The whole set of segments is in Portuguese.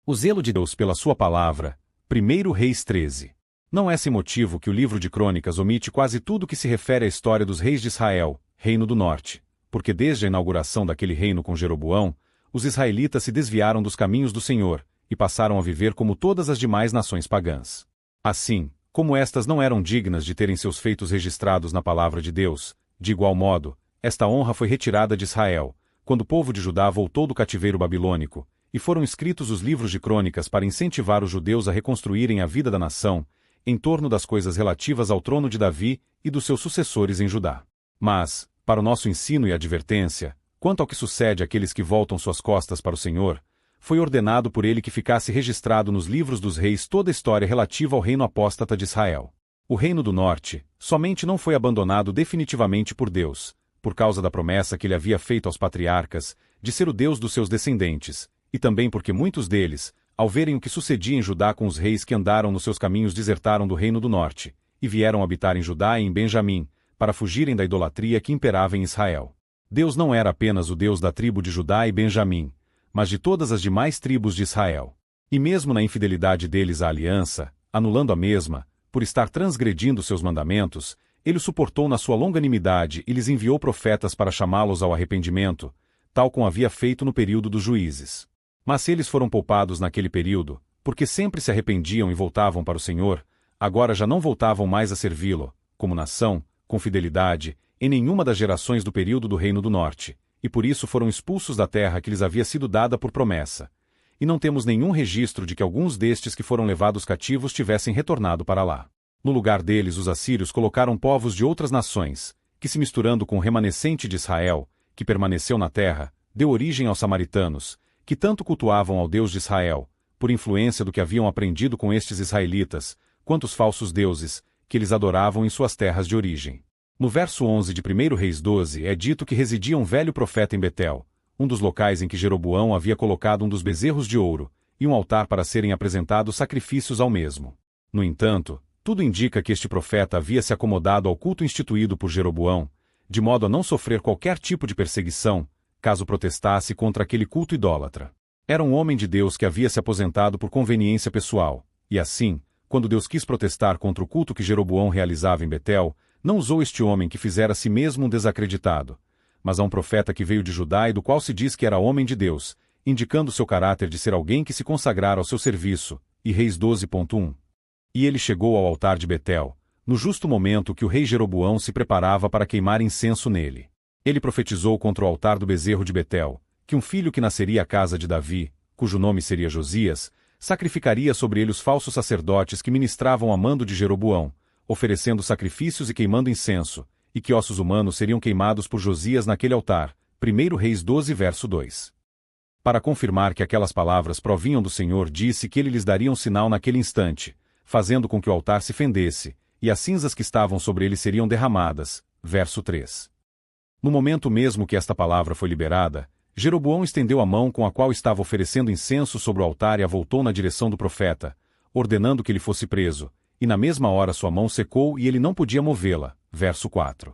O zelo de Deus pela sua palavra. 1 Reis 13. Não é sem motivo que o livro de Crônicas omite quase tudo que se refere à história dos reis de Israel, Reino do Norte, porque desde a inauguração daquele reino com Jeroboão, os israelitas se desviaram dos caminhos do Senhor, e passaram a viver como todas as demais nações pagãs. Assim, como estas não eram dignas de terem seus feitos registrados na palavra de Deus, de igual modo, esta honra foi retirada de Israel, quando o povo de Judá voltou do cativeiro babilônico, e foram escritos os livros de crônicas para incentivar os judeus a reconstruírem a vida da nação, em torno das coisas relativas ao trono de Davi e dos seus sucessores em Judá. Mas, para o nosso ensino e advertência, quanto ao que sucede àqueles que voltam suas costas para o Senhor, foi ordenado por ele que ficasse registrado nos livros dos reis toda a história relativa ao reino apóstata de Israel. O reino do norte, somente não foi abandonado definitivamente por Deus, por causa da promessa que ele havia feito aos patriarcas, de ser o Deus dos seus descendentes, e também porque muitos deles, ao verem o que sucedia em Judá com os reis que andaram nos seus caminhos, desertaram do reino do norte, e vieram habitar em Judá e em Benjamim, para fugirem da idolatria que imperava em Israel. Deus não era apenas o Deus da tribo de Judá e Benjamim, mas de todas as demais tribos de Israel. E mesmo na infidelidade deles à aliança, anulando a mesma, por estar transgredindo seus mandamentos, ele o suportou na sua longanimidade e lhes enviou profetas para chamá-los ao arrependimento, tal como havia feito no período dos juízes. Mas se eles foram poupados naquele período, porque sempre se arrependiam e voltavam para o Senhor, agora já não voltavam mais a servi-lo, como nação, com fidelidade, em nenhuma das gerações do período do Reino do Norte, e por isso foram expulsos da terra que lhes havia sido dada por promessa. E não temos nenhum registro de que alguns destes que foram levados cativos tivessem retornado para lá. No lugar deles, os assírios colocaram povos de outras nações, que se misturando com o remanescente de Israel, que permaneceu na terra, deu origem aos samaritanos, que tanto cultuavam ao Deus de Israel, por influência do que haviam aprendido com estes israelitas, quanto os falsos deuses, que eles adoravam em suas terras de origem. No verso 11 de 1 Reis 12 é dito que residia um velho profeta em Betel, um dos locais em que Jeroboão havia colocado um dos bezerros de ouro, e um altar para serem apresentados sacrifícios ao mesmo. No entanto, tudo indica que este profeta havia se acomodado ao culto instituído por Jeroboão, de modo a não sofrer qualquer tipo de perseguição, caso protestasse contra aquele culto idólatra. Era um homem de Deus que havia se aposentado por conveniência pessoal, e assim, quando Deus quis protestar contra o culto que Jeroboão realizava em Betel, não usou este homem que fizera a si mesmo um desacreditado, mas a um profeta que veio de Judá e do qual se diz que era homem de Deus, indicando seu caráter de ser alguém que se consagrara ao seu serviço, e Reis 12.1. E ele chegou ao altar de Betel, no justo momento que o rei Jeroboão se preparava para queimar incenso nele. Ele profetizou contra o altar do bezerro de Betel, que um filho que nasceria à casa de Davi, cujo nome seria Josias, sacrificaria sobre ele os falsos sacerdotes que ministravam a mando de Jeroboão, oferecendo sacrifícios e queimando incenso, e que ossos humanos seriam queimados por Josias naquele altar. 1 Reis 12 verso 2. Para confirmar que aquelas palavras provinham do Senhor, disse que ele lhes daria um sinal naquele instante, fazendo com que o altar se fendesse, e as cinzas que estavam sobre ele seriam derramadas. Verso 3. No momento mesmo que esta palavra foi liberada, Jeroboão estendeu a mão com a qual estava oferecendo incenso sobre o altar e a voltou na direção do profeta, ordenando que ele fosse preso, e na mesma hora sua mão secou e ele não podia movê-la. Verso 4.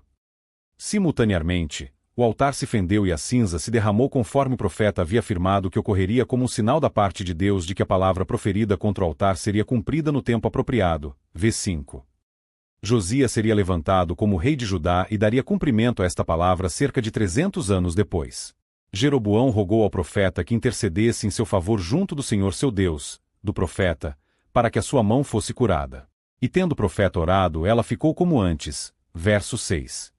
Simultaneamente, o altar se fendeu e a cinza se derramou conforme o profeta havia afirmado que ocorreria como um sinal da parte de Deus de que a palavra proferida contra o altar seria cumprida no tempo apropriado. V5. Josias seria levantado como rei de Judá e daria cumprimento a esta palavra cerca de 300 anos depois. Jeroboão rogou ao profeta que intercedesse em seu favor junto do Senhor seu Deus, do profeta, para que a sua mão fosse curada. E tendo o profeta orado, ela ficou como antes. Verso 6.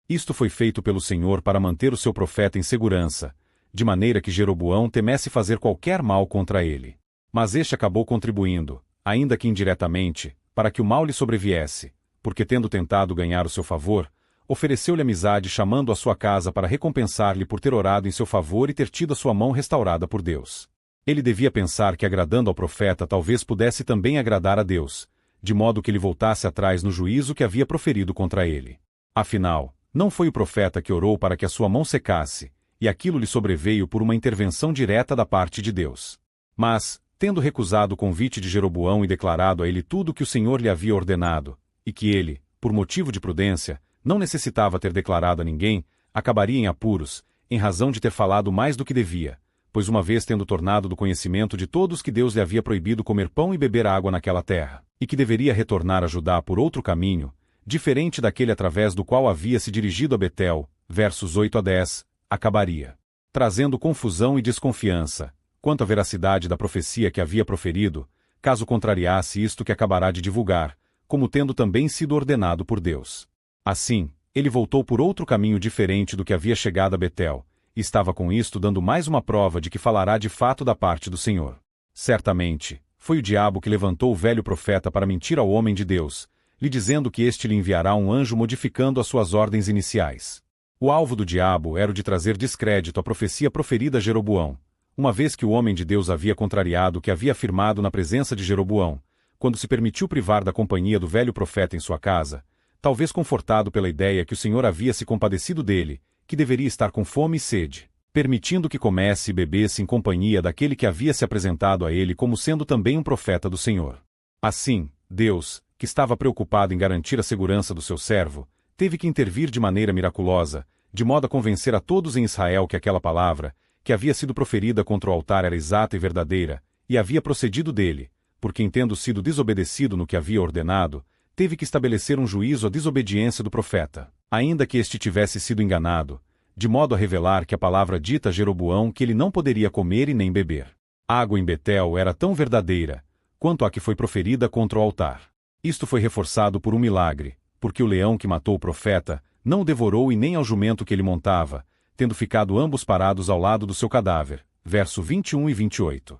Isto foi feito pelo Senhor para manter o seu profeta em segurança, de maneira que Jeroboão temesse fazer qualquer mal contra ele. Mas este acabou contribuindo, ainda que indiretamente, para que o mal lhe sobreviesse, porque tendo tentado ganhar o seu favor, ofereceu-lhe amizade chamando à sua casa para recompensar-lhe por ter orado em seu favor e ter tido a sua mão restaurada por Deus. Ele devia pensar que agradando ao profeta talvez pudesse também agradar a Deus, de modo que ele voltasse atrás no juízo que havia proferido contra ele. Afinal, não foi o profeta que orou para que a sua mão secasse, e aquilo lhe sobreveio por uma intervenção direta da parte de Deus. Mas, tendo recusado o convite de Jeroboão e declarado a ele tudo o que o Senhor lhe havia ordenado, e que ele, por motivo de prudência, não necessitava ter declarado a ninguém, acabaria em apuros, em razão de ter falado mais do que devia, pois uma vez tendo tornado do conhecimento de todos que Deus lhe havia proibido comer pão e beber água naquela terra, e que deveria retornar a Judá por outro caminho, diferente daquele através do qual havia se dirigido a Betel, versos 8 a 10, acabaria trazendo confusão e desconfiança, quanto à veracidade da profecia que havia proferido, caso contrariasse isto que acabará de divulgar, como tendo também sido ordenado por Deus. Assim, ele voltou por outro caminho diferente do que havia chegado a Betel, e estava com isto dando mais uma prova de que falará de fato da parte do Senhor. Certamente, foi o diabo que levantou o velho profeta para mentir ao homem de Deus, lhe dizendo que este lhe enviará um anjo modificando as suas ordens iniciais. O alvo do diabo era o de trazer descrédito à profecia proferida a Jeroboão, uma vez que o homem de Deus havia contrariado o que havia afirmado na presença de Jeroboão, quando se permitiu privar da companhia do velho profeta em sua casa, talvez confortado pela ideia que o Senhor havia se compadecido dele, que deveria estar com fome e sede, permitindo que comesse e bebesse em companhia daquele que havia se apresentado a ele como sendo também um profeta do Senhor. Assim, Deus, que estava preocupado em garantir a segurança do seu servo, teve que intervir de maneira miraculosa, de modo a convencer a todos em Israel que aquela palavra, que havia sido proferida contra o altar era exata e verdadeira, e havia procedido dele, porque tendo sido desobedecido no que havia ordenado, teve que estabelecer um juízo à desobediência do profeta, ainda que este tivesse sido enganado, de modo a revelar que a palavra dita a Jeroboão que ele não poderia comer e nem beber. A água em Betel era tão verdadeira, quanto a que foi proferida contra o altar. Isto foi reforçado por um milagre, porque o leão que matou o profeta não o devorou e nem ao jumento que ele montava, tendo ficado ambos parados ao lado do seu cadáver. Verso 21 e 28.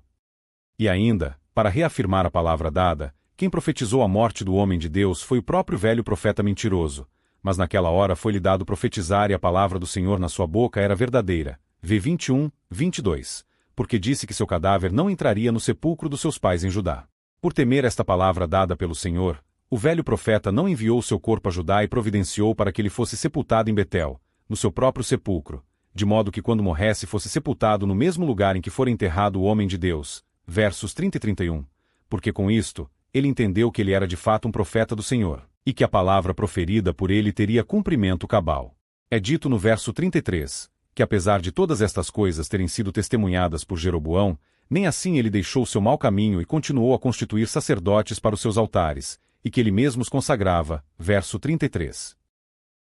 E ainda, para reafirmar a palavra dada, quem profetizou a morte do homem de Deus foi o próprio velho profeta mentiroso, mas naquela hora foi-lhe dado profetizar e a palavra do Senhor na sua boca era verdadeira. V 21, 22. Porque disse que seu cadáver não entraria no sepulcro dos seus pais em Judá. Por temer esta palavra dada pelo Senhor, o velho profeta não enviou seu corpo a Judá e providenciou para que ele fosse sepultado em Betel, no seu próprio sepulcro, de modo que quando morresse fosse sepultado no mesmo lugar em que fora enterrado o homem de Deus. Versos 30 e 31. Porque com isto, ele entendeu que ele era de fato um profeta do Senhor, e que a palavra proferida por ele teria cumprimento cabal. É dito no verso 33, que apesar de todas estas coisas terem sido testemunhadas por Jeroboão, nem assim ele deixou seu mau caminho e continuou a constituir sacerdotes para os seus altares, e que ele mesmo os consagrava. Verso 33.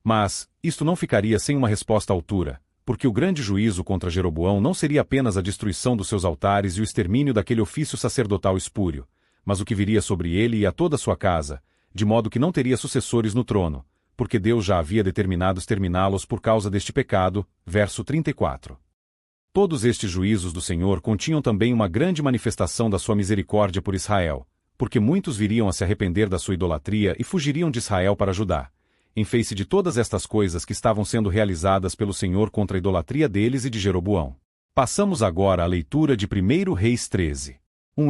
Mas, isto não ficaria sem uma resposta à altura, porque o grande juízo contra Jeroboão não seria apenas a destruição dos seus altares e o extermínio daquele ofício sacerdotal espúrio, mas o que viria sobre ele e a toda a sua casa, de modo que não teria sucessores no trono, porque Deus já havia determinado exterminá-los por causa deste pecado. Verso 34. Todos estes juízos do Senhor continham também uma grande manifestação da sua misericórdia por Israel, porque muitos viriam a se arrepender da sua idolatria e fugiriam de Israel para Judá, em face de todas estas coisas que estavam sendo realizadas pelo Senhor contra a idolatria deles e de Jeroboão. Passamos agora à leitura de 1 Reis 13.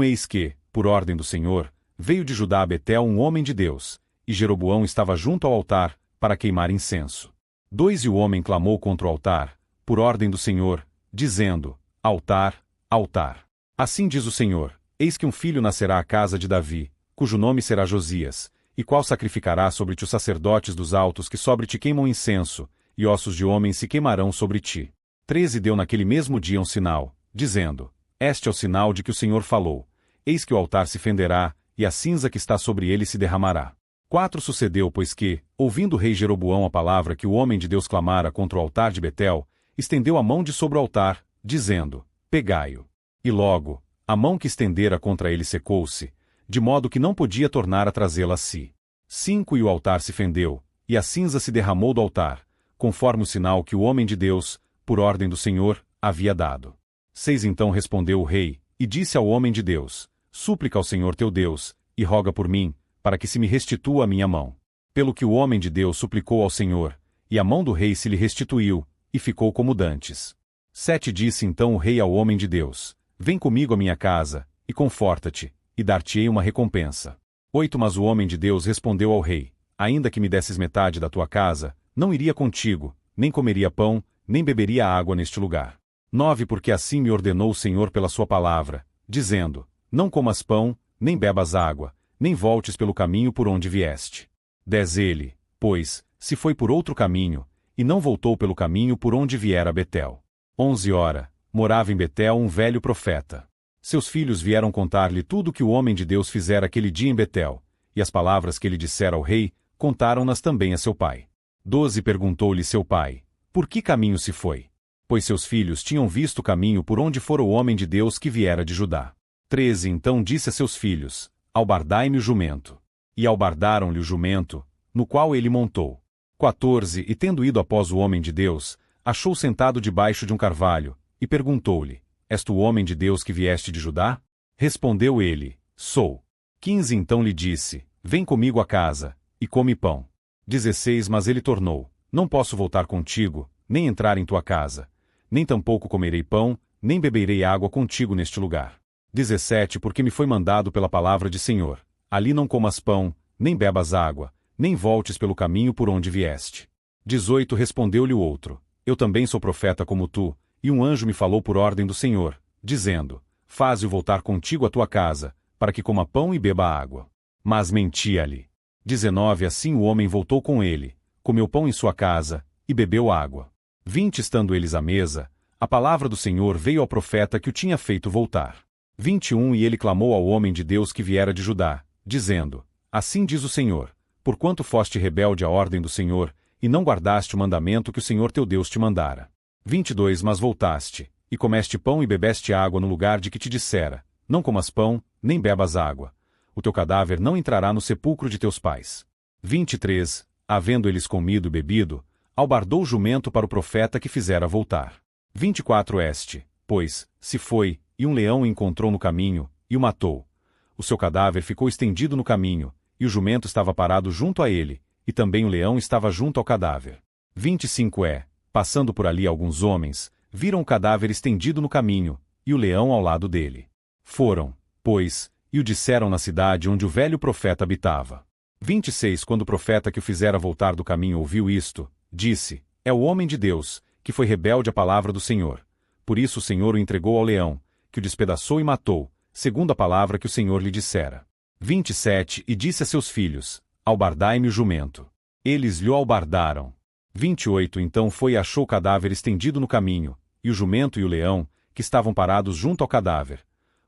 Eis que, por ordem do Senhor, veio de Judá a Betel um homem de Deus, e Jeroboão estava junto ao altar, para queimar incenso. 2 E o homem clamou contra o altar, por ordem do Senhor, dizendo: Altar, altar. Assim diz o Senhor: Eis que um filho nascerá à casa de Davi, cujo nome será Josias, e qual sacrificará sobre ti os sacerdotes dos altos que sobre ti queimam incenso, e ossos de homens se queimarão sobre ti. 13 Deu naquele mesmo dia um sinal, dizendo: Este é o sinal de que o Senhor falou: Eis que o altar se fenderá, e a cinza que está sobre ele se derramará. 4 Sucedeu, pois que, ouvindo o rei Jeroboão a palavra que o homem de Deus clamara contra o altar de Betel, estendeu a mão de sobre o altar, dizendo: Pegai-o. E logo, a mão que estendera contra ele secou-se, de modo que não podia tornar a trazê-la a si. 5 E o altar se fendeu, e a cinza se derramou do altar, conforme o sinal que o homem de Deus, por ordem do Senhor, havia dado. 6 Então respondeu o rei, e disse ao homem de Deus: Súplica ao Senhor teu Deus, e roga por mim, para que se me restitua a minha mão. Pelo que o homem de Deus suplicou ao Senhor, e a mão do rei se lhe restituiu, e ficou como dantes. 7 Disse então o rei ao homem de Deus: Vem comigo à minha casa, e conforta-te, e dar-te-ei uma recompensa. 8 Mas o homem de Deus respondeu ao rei: Ainda que me desses metade da tua casa, não iria contigo, nem comeria pão, nem beberia água neste lugar. 9 Porque assim me ordenou o Senhor pela sua palavra, dizendo: Não comas pão, nem bebas água, nem voltes pelo caminho por onde vieste. 10 Ele, pois, se foi por outro caminho, e não voltou pelo caminho por onde viera a Betel. 11 Ora, morava em Betel um velho profeta. Seus filhos vieram contar-lhe tudo o que o homem de Deus fizera aquele dia em Betel, e as palavras que ele dissera ao rei, contaram-nas também a seu pai. 12 Perguntou-lhe seu pai: por que caminho se foi? Pois seus filhos tinham visto o caminho por onde fora o homem de Deus que viera de Judá. 13 Então disse a seus filhos: albardai-me o jumento. E albardaram-lhe o jumento, no qual ele montou. 14 E tendo ido após o homem de Deus, achou sentado debaixo de um carvalho, e perguntou-lhe: és tu o homem de Deus que vieste de Judá? Respondeu ele: sou. 15 Então lhe disse: vem comigo à casa, e come pão. 16 Mas ele tornou: não posso voltar contigo, nem entrar em tua casa, nem tampouco comerei pão, nem beberei água contigo neste lugar. 17 Porque me foi mandado pela palavra de Senhor: ali não comas pão, nem bebas água, nem voltes pelo caminho por onde vieste. 18 Respondeu-lhe o outro: eu também sou profeta como tu, e um anjo me falou por ordem do Senhor, dizendo: faze-o voltar contigo à tua casa, para que coma pão e beba água. Mas mentia-lhe. 19 Assim o homem voltou com ele, comeu pão em sua casa, e bebeu água. 20 Estando eles à mesa, a palavra do Senhor veio ao profeta que o tinha feito voltar. 21 E ele clamou ao homem de Deus que viera de Judá, dizendo: assim diz o Senhor, porquanto foste rebelde à ordem do Senhor, e não guardaste o mandamento que o Senhor teu Deus te mandara. 22 Mas voltaste, e comeste pão e bebeste água no lugar de que te dissera: não comas pão, nem bebas água. O teu cadáver não entrará no sepulcro de teus pais. 23 Havendo eles comido e bebido, albardou o jumento para o profeta que fizera voltar. 24 Pois, se foi, e um leão o encontrou no caminho, e o matou. O seu cadáver ficou estendido no caminho, e o jumento estava parado junto a ele, e também o leão estava junto ao cadáver. 25 Passando por ali alguns homens, viram o cadáver estendido no caminho, e o leão ao lado dele. Foram, pois, e o disseram na cidade onde o velho profeta habitava. 26 Quando o profeta que o fizera voltar do caminho ouviu isto, disse: é o homem de Deus, que foi rebelde à palavra do Senhor. Por isso o Senhor o entregou ao leão, que o despedaçou e matou, segundo a palavra que o Senhor lhe dissera. 27 E disse a seus filhos: albardai-me o jumento. Eles lhe albardaram. 28 Então foi e achou o cadáver estendido no caminho, e o jumento e o leão, que estavam parados junto ao cadáver.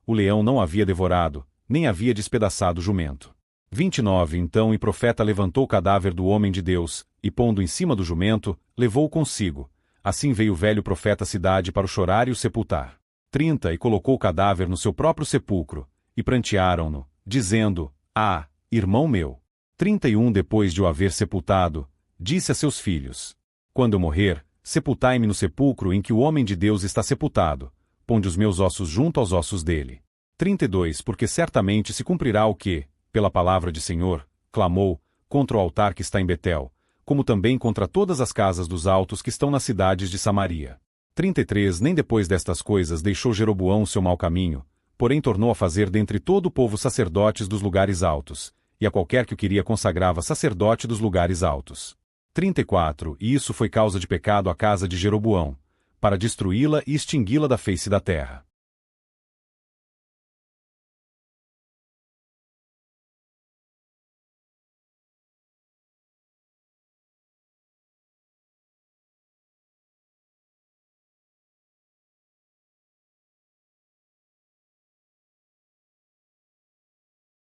O leão não havia devorado, nem havia despedaçado o jumento. 29 Então o profeta levantou o cadáver do homem de Deus, e pondo em cima do jumento, levou-o consigo. Assim veio o velho profeta à cidade para o chorar e o sepultar. 30 E colocou o cadáver no seu próprio sepulcro, e prantearam-no, dizendo: ah, irmão meu. 31 Depois de o haver sepultado, disse a seus filhos: quando eu morrer, sepultai-me no sepulcro em que o homem de Deus está sepultado, ponde os meus ossos junto aos ossos dele. 32 Porque certamente se cumprirá o que, pela palavra de Senhor, clamou, contra o altar que está em Betel, como também contra todas as casas dos altos que estão nas cidades de Samaria. 33 Nem depois destas coisas deixou Jeroboão o seu mau caminho, porém tornou a fazer dentre todo o povo sacerdotes dos lugares altos, e a qualquer que o queria consagrava sacerdote dos lugares altos. 34 E isso foi causa de pecado à casa de Jeroboão, para destruí-la e extingui-la da face da terra.